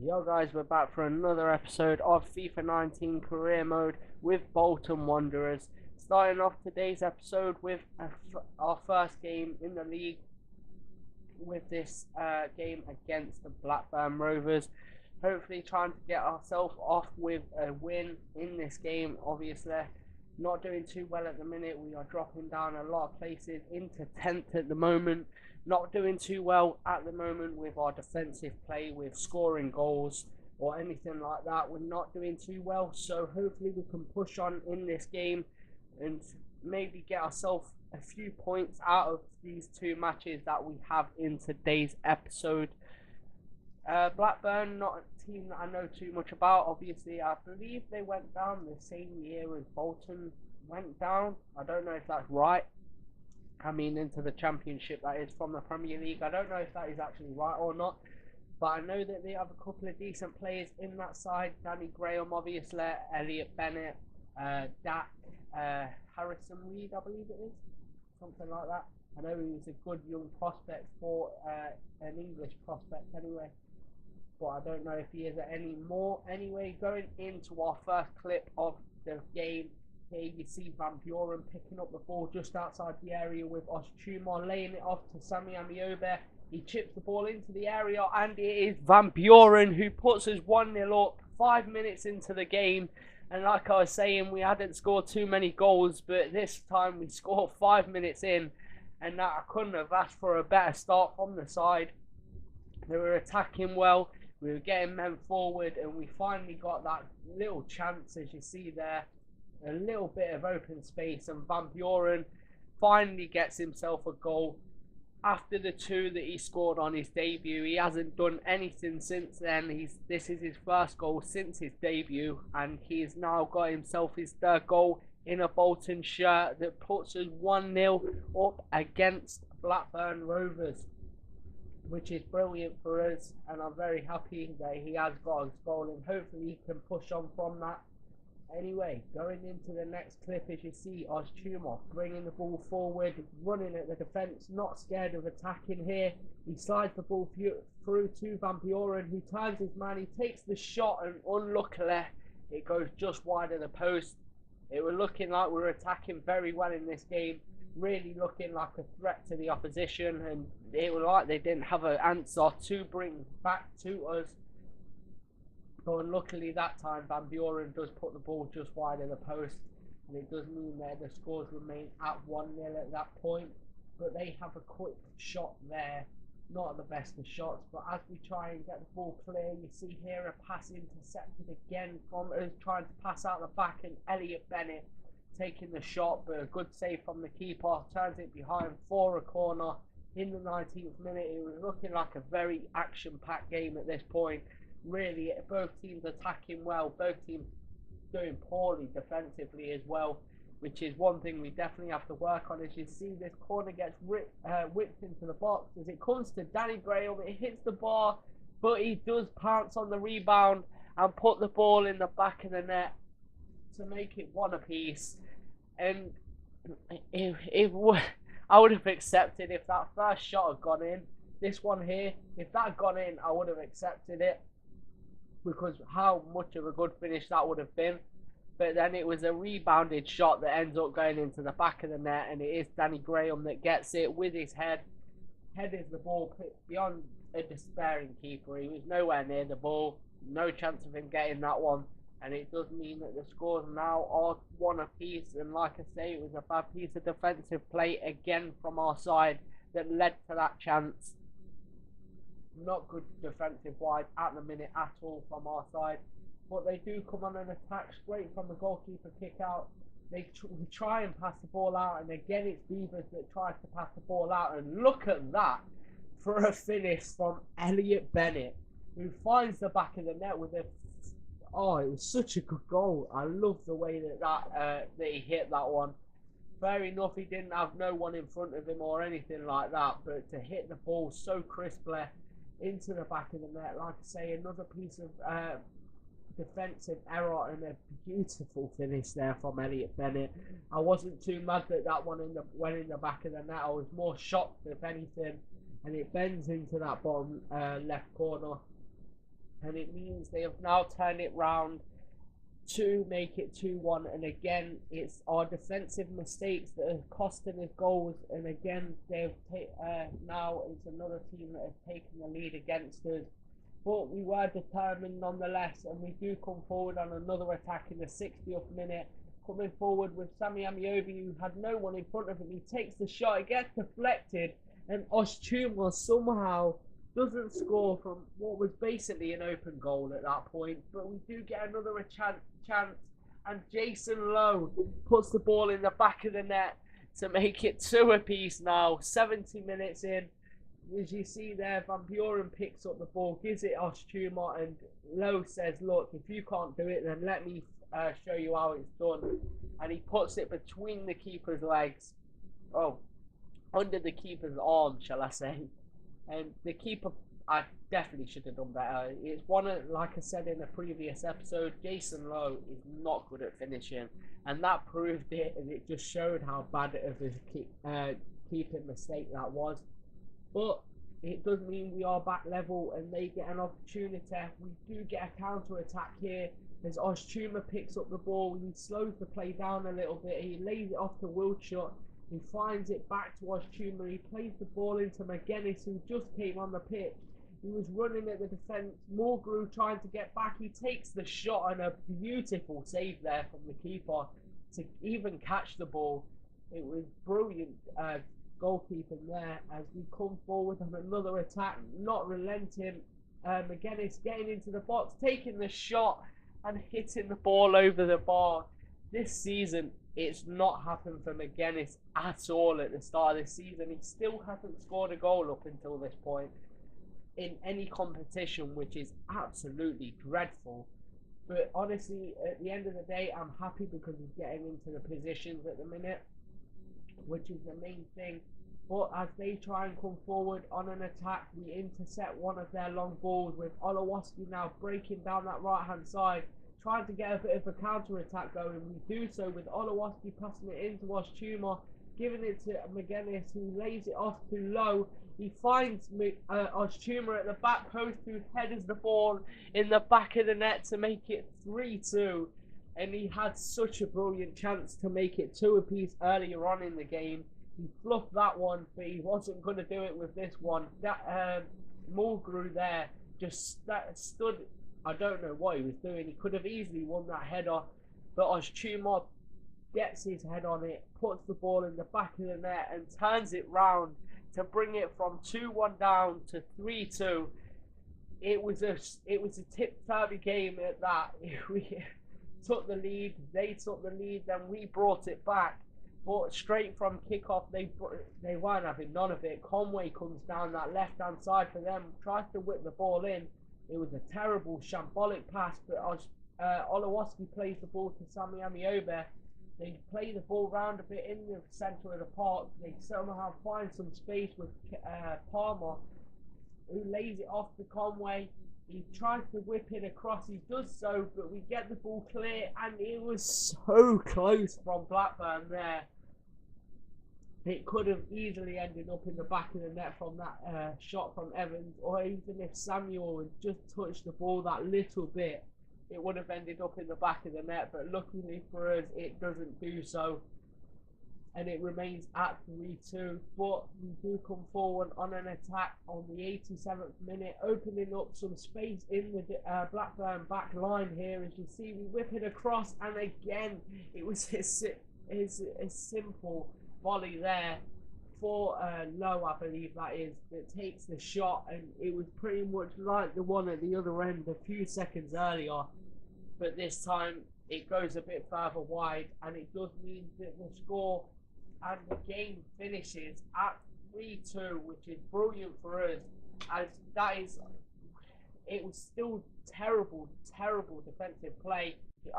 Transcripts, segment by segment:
Yo guys, we're back for another episode of FIFA 19 Career Mode with Bolton Wanderers. Starting off today's episode with our first game in the league with this game against the Blackburn Rovers. Hopefully trying to get ourselves off with a win in this game. Obviously not doing too well at the minute. We are dropping down a lot of places into 10th at the moment. Not doing too well at the moment with our defensive play, with scoring goals or anything like that. We're not doing too well, so hopefully we can push on in this game and maybe get ourselves a few points out of these two matches that we have in today's episode. Blackburn, not a team that I know too much about. Obviously, I believe they went down the same year as Bolton went down. I don't know if that's right. I mean, into the Championship, that is, from the Premier League. I don't know if that is actually right or not. But I know that they have a couple of decent players in that side. Danny Graham, obviously. Elliot Bennett. Dak. Harrison Reed, I believe it is. Something like that. I know he was a good young prospect for an English prospect anyway. But I don't know if he is any more. Anyway, going into our first clip of the game. Here you see Van Buren picking up the ball just outside the area with Oshtumar laying it off to Sami Amiobe. He chips the ball into the area and it is Van Buren who puts us 1-0 up 5 minutes into the game. And like I was saying, we hadn't scored too many goals, but this time we scored 5 minutes in, and that I couldn't have asked for a better start from the side. They were attacking well, we were getting men forward, and we finally got that little chance, as you see there, a little bit of open space, and Van Buren finally gets himself a goal. After the two that he scored on his debut, he hasn't done anything since then. This is his first goal since his debut, and he has now got himself his third goal in a Bolton shirt that puts us 1-0 up against Blackburn Rovers, which is brilliant for us, and I'm very happy that he has got his goal, and hopefully he can push on from that. Anyway, going into the next clip, as you see Oshtumar bringing the ball forward, running at the defence, not scared of attacking here. He slides the ball through to Van Buren, who turns his man, he takes the shot, and unluckily it goes just wide of the post. It was looking like we were attacking very well in this game, really looking like a threat to the opposition, and it was like they didn't have an answer to bring back to us. But luckily that time Van Buren does put the ball just wide of the post, and it does mean that the scores remain at 1-0 at that point. But they have a quick shot there, not the best of shots, but as we try and get the ball clear, you see here a pass intercepted again from us trying to pass out the back, and Elliot Bennett taking the shot, but a good save from the keeper, turns it behind for a corner in the 19th minute. It was looking like a very action-packed game at this point. Really, both teams attacking well, both teams doing poorly defensively as well, which is one thing we definitely have to work on. As you see, this corner gets whipped into the box. As it comes to Danny Graham, it hits the bar, but he does pounce on the rebound and put the ball in the back of the net to make it one apiece. And I would have accepted if that first shot had gone in. This one here, if that had gone in, I would have accepted it, because how much of a good finish that would have been. But then it was a rebounded shot that ends up going into the back of the net, and it is Danny Graham that gets it with his head. Headers the ball beyond a despairing keeper. He was nowhere near the ball, no chance of him getting that one, and it does mean that the scores now are one apiece. And like I say, it was a bad piece of defensive play again from our side that led to that chance. Not good defensive wise at the minute at all from our side, but they do come on an attack straight from the goalkeeper kick out. They try and pass the ball out, and again it's Beavers that tries to pass the ball out, and look at that for a finish from Elliot Bennett, who finds the back of the net with a oh, it was such a good goal. I love the way that he hit that one. Fair enough, he didn't have no one in front of him or anything like that, but to hit the ball so crisply into the back of the net, like I say, another piece of defensive error and a beautiful finish there from Elliot Bennett. I wasn't too mad that that one went in the back of the net. I was more shocked, if anything, and it bends into that bottom left corner. and it means they have now turned it round to make it 2-1. And again, it's our defensive mistakes that are costing us goals, and again they've now it's another team that has taken the lead against us. But we were determined nonetheless, and we do come forward on another attack in the 60th minute, coming forward with Sammy Amiobi, who had no one in front of him. He takes the shot, it gets deflected, and Oshchuma somehow doesn't score from what was basically an open goal at that point. But we do get another chance, and Jason Lowe puts the ball in the back of the net to make it 2 apiece now, 70 minutes in. As you see there, Van Buren picks up the ball, gives it Oshchuma, and Lowe says, look, if you can't do it, then let me show you how it's done. And he puts it between the keeper's legs. Oh, under the keeper's arm, shall I say. And the keeper, I definitely should have done better. It's one of, like I said in a previous episode, Jason Lowe is not good at finishing. And that proved it, and it just showed how bad of a keeping mistake that was. But it does mean we are back level, and they get an opportunity. We do get a counter attack here as Oshchuma picks up the ball. He slows the play down a little bit. He lays it off to Wildshot. He finds it back to Oshchuma. He plays the ball into McGuinness, who just came on the pitch. He was running at the defence. Mulgrew trying to get back. He takes the shot, and a beautiful save there from the keeper to even catch the ball. It was brilliant goalkeeping there as we come forward on another attack, not relenting. McGuinness getting into the box, taking the shot and hitting the ball over the bar. This season, it's not happened for McGuinness at all at the start of this season. He still hasn't scored a goal up until this point in any competition, which is absolutely dreadful. But honestly, at the end of the day, I'm happy because he's getting into the positions at the minute, which is the main thing. But as they try and come forward on an attack, we intercept one of their long balls with Olowski now breaking down that right hand side, trying to get a bit of a counter attack going. We do so with Olowski passing it into Oshchuma, giving it to McGuinness, who lays it off to Lowe. He finds Oshchuma at the back post, who headers the ball in the back of the net to make it 3-2. And he had such a brilliant chance to make it 2 apiece earlier on in the game. He fluffed that one, but he wasn't going to do it with this one. That Mulgrew there just stood. I don't know what he was doing. He could have easily won that header, but Oshchuma gets his head on it, puts the ball in the back of the net, and turns it round to bring it from 2-1 down to 3-2. It was a tip-topsy game at that. We took the lead, they took the lead, then we brought it back. But straight from kickoff, they weren't having none of it. Conway comes down that left-hand side for them, tries to whip the ball in. It was a terrible, shambolic pass, but Olowski plays the ball to Sammy Amiobi. They play the ball round a bit in the centre of the park. They somehow find some space with Palmer, who lays it off to Conway. He tries to whip it across. He does so, but we get the ball clear, and it was so close from Blackburn there. It could have easily ended up in the back of the net from that shot from Evans, or even if Samuel had just touched the ball that little bit, it would have ended up in the back of the net. But luckily for us, it doesn't do so, and it remains at 3-2. But we do come forward on an attack on the 87th minute, opening up some space in the Blackburn back line here. As you see, we whip it across, and again, it was his simple volley there for Lowe, I believe that is, that takes the shot, and it was pretty much like the one at the other end a few seconds earlier, but this time it goes a bit further wide, and it does mean that the score and the game finishes at 3-2, which is brilliant for us, as it was still terrible defensive play.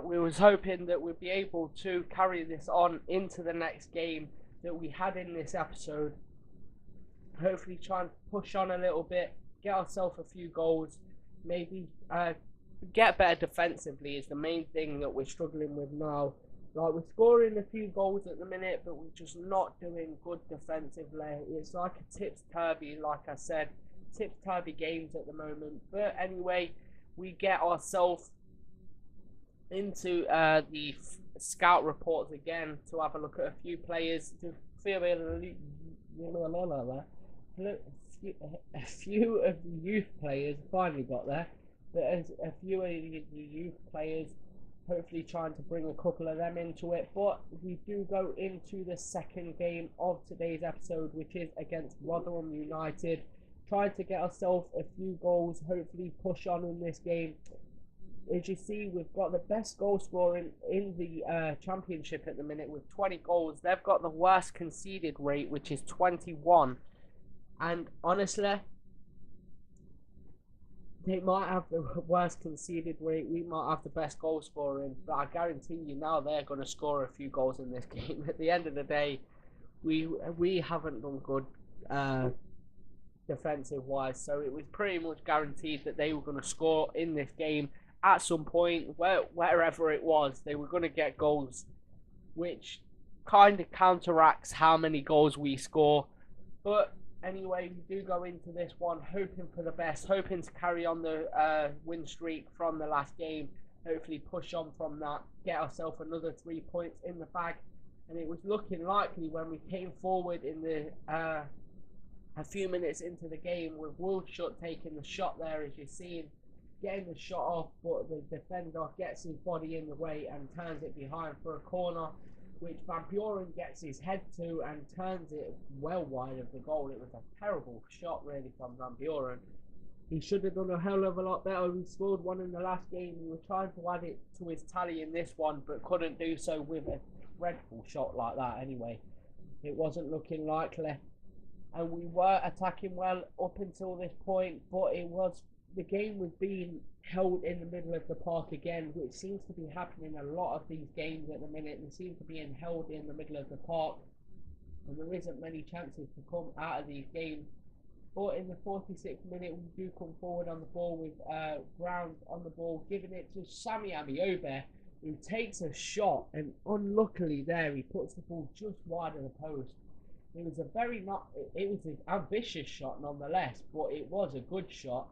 We was hoping that we'd be able to carry this on into the next game that we had in this episode. Hopefully try and push on a little bit, get ourselves a few goals, maybe get better defensively is the main thing that we're struggling with now. Like, we're scoring a few goals at the minute, but we're just not doing good defensively. It's like a tips-turvy, like I said, tips-turvy games at the moment. But anyway, we get ourselves into the scout reports again to have a look at a few players to feel a few of the youth players finally got there, but as a few of the youth players, hopefully trying to bring a couple of them into it. But we do go into the second game of today's episode, which is against Rotherham United, trying to get ourselves a few goals, hopefully push on in this game. As you see, we've got the best goal scoring in the championship at the minute with 20 goals. They've got the worst conceded rate, which is 21. And honestly, they might have the worst conceded rate. We might have the best goal scoring. But I guarantee you now they're going to score a few goals in this game. At the end of the day, we haven't done good defensive-wise. So it was pretty much guaranteed that they were going to score in this game. At some point, wherever it was, they were going to get goals, which kind of counteracts how many goals we score. But anyway, we do go into this one hoping for the best, hoping to carry on the win streak from the last game, hopefully push on from that, get ourselves another 3 points in the bag. And it was looking likely when we came forward in the a few minutes into the game with Wiltshire taking the shot there, as you've seen, getting the shot off, but the defender gets his body in the way and turns it behind for a corner, which Van Buren gets his head to and turns it well wide of the goal. It was a terrible shot really from Van Buren. He should have done a hell of a lot better. He scored one in the last game. He was trying to add it to his tally in this one, but couldn't do so with a dreadful shot like that anyway. It wasn't looking likely. And we were attacking well up until this point, but the game was being held in the middle of the park again, which seems to be happening a lot of these games at the minute. They seem to be held in the middle of the park, and there isn't many chances to come out of these games. But in the 46th minute, we do come forward on the ball with Ground on the ball, giving it to Sami Amiobe, who takes a shot, and unluckily there, he puts the ball just wide of the post. It was an ambitious shot nonetheless, but it was a good shot.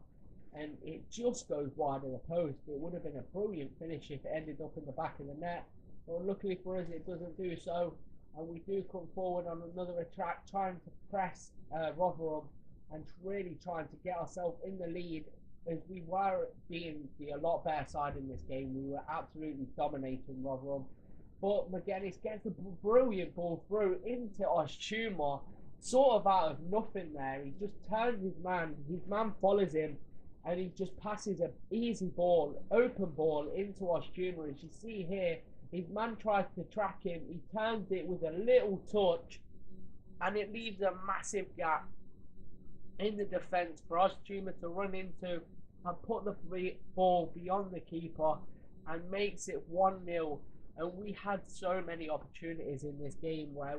And it just goes wide of the post. It would have been a brilliant finish if it ended up in the back of the net. But luckily for us, it doesn't do so. And we do come forward on another attack, trying to press Rotherham and really trying to get ourselves in the lead. As we were being a lot better side in this game, we were absolutely dominating Rotherham. But McGuinness gets a brilliant ball through into Oshuma, sort of out of nothing there. He just turns his man follows him, and he just passes an easy ball, open ball into Oshuma. As you see here, his man tries to track him. He turns it with a little touch, and it leaves a massive gap in the defence for Oshuma to run into and put the ball beyond the keeper and makes it 1-0. And we had so many opportunities in this game where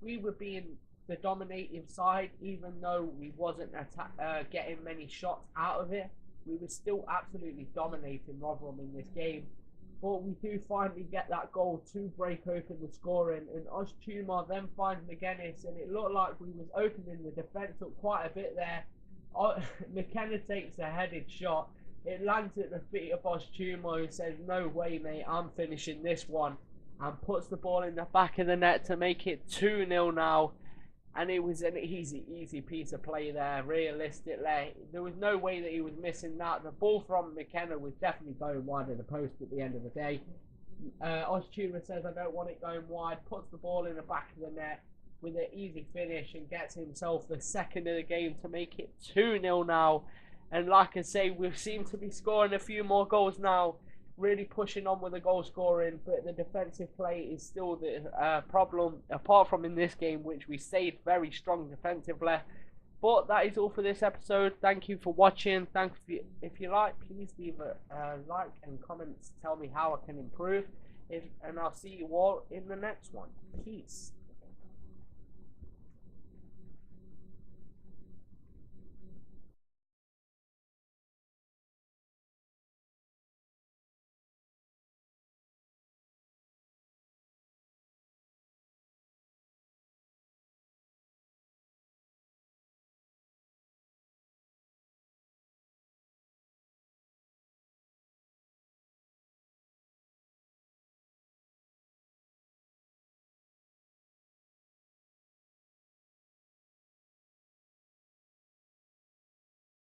we were being the dominating side, even though we wasn't getting many shots out of it. We were still absolutely dominating Rotherham in this game. But we do finally get that goal to break open the scoring, and Oshuma then finds McGuinness, and it looked like we was opening the defence up quite a bit there. McKenna takes a headed shot. It lands at the feet of Oshuma, who says, "No way, mate, I'm finishing this one," and puts the ball in the back of the net to make it 2-0 now. And it was an easy piece of play there, realistically. There was no way that he was missing that. The ball from McKenna was definitely going wide of the post at the end of the day. Oshuma says, "I don't want it going wide," puts the ball in the back of the net with an easy finish and gets himself the second of the game to make it 2-0 now. And like I say, we seem to be scoring a few more goals now, really pushing on with the goal scoring, but the defensive play is still the problem, apart from in this game, which we stayed very strong defensively. But that is all for this episode. Thank you for watching. If you like, please leave a like and comments. Tell me how I can improve. And I'll see you all in the next one. Peace.